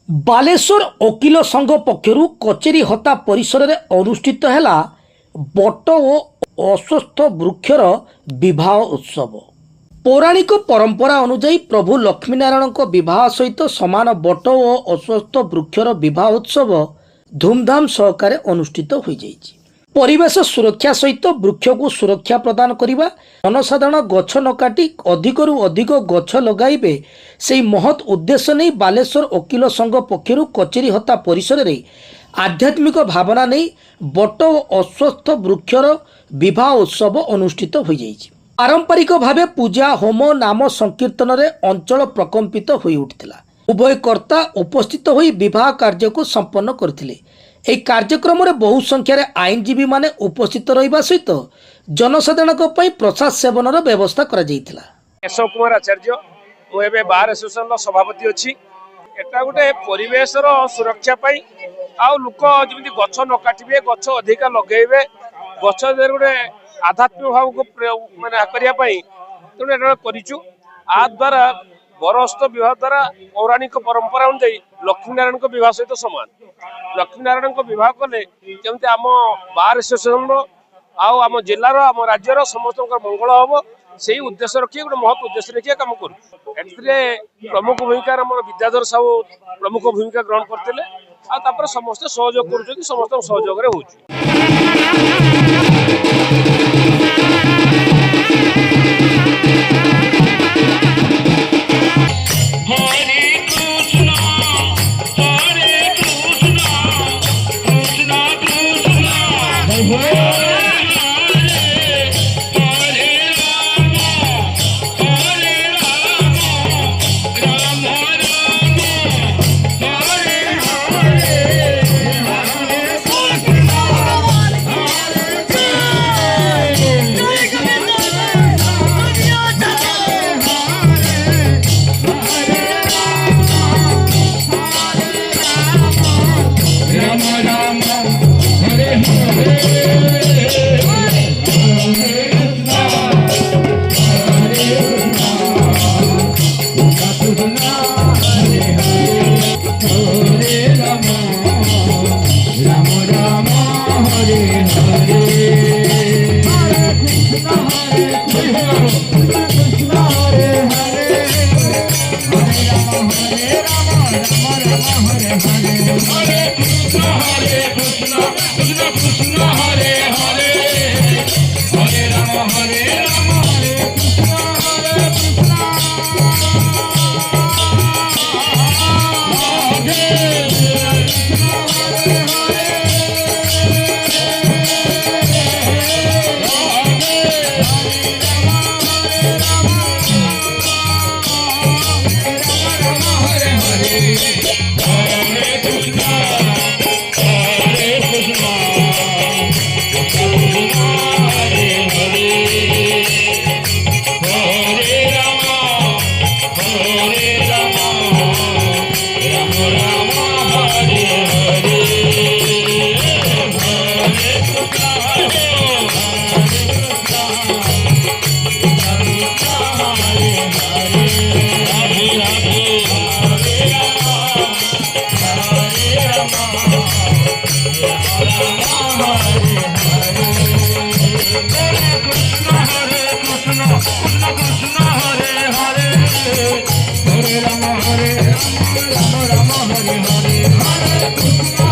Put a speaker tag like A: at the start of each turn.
A: बालेश्वर वकिल संघ पक्षर कचेरी हता परिसर में अनुष्ठित है बट और अस्वस्थ वृक्षर विवाह उत्सव। पौराणिक परंपरा अनुजाई प्रभु लक्ष्मीनारायण विवाह सहित समान बट और अस्वस्थ वृक्षर विवाह उत्सव धूमधाम सहकारे अनुष्ठित हो जाइछि। परिवेश सुरक्षा सहित वृक्ष को सुरक्षा प्रदान करने जनसाधारण गछ न काटी अधिकरू अधिक गछ लगाइबे से महत् उद्देश्य नहीं बालेश्वर वकिल संघ पक्षर कचेरी हता परिसर में आध्यात्मिक भावना नहीं बट और अस्वस्थ वृक्षर विवाह उत्सव अनुष्ठित हो जाइछि। पारंपरिक भावे पूजा होम नाम संकीर्तन रे अंचल प्रकंपित हो उठिला। उभय कर्ता उपस्थित होई विवाह कार्य को संपन्न करथिले। এই କାର୍ଯ୍ୟକ୍ରମରେ ବହୁ ସଂଖ୍ୟାରେ ଆଇନଜୀବୀ ମାନେ ଉପସ୍ଥିତ ରହିବା ସହିତ ଜନସାଧାରଣଙ୍କ ପାଇଁ ପ୍ରସାଦ ସେବନର ବ୍ୟବସ୍ଥା କରାଯାଇଥିଲା।
B: केशव कुमार आचार्य मु एबे बार एसोसिएशन रो सभापति अछि। एटा गुटे परिवेशर सुरक्षा पई आ लोक जेमिति गछ न काटिबे गछ अधिका लगेबे गछ देर गुटे आध्यात्मिक भाव को माने करिया पई तने एटा करिचु। आ द्वारा बरस्त विवाह द्वारा पौराणिक परंपरा अनुसार लक्ष्मीनारायण को विवाह सहित समान। लक्ष्मीनारायण को विवाह कले जमते आम बार एसोसिएशन आम जिलार आम राज्यर समस्त मंगल हम से उद्देश्य रखिए गोटे महत् उद्देश्य रखिए कम कर प्रमुख भूमिका आम विद्याधर साहू प्रमुख भूमिका ग्रहण करते समस्त सहयोग कर समस्त सहयोग हो।
C: Hare Rama Hare Rama Rama Hare Hare Hare Krishna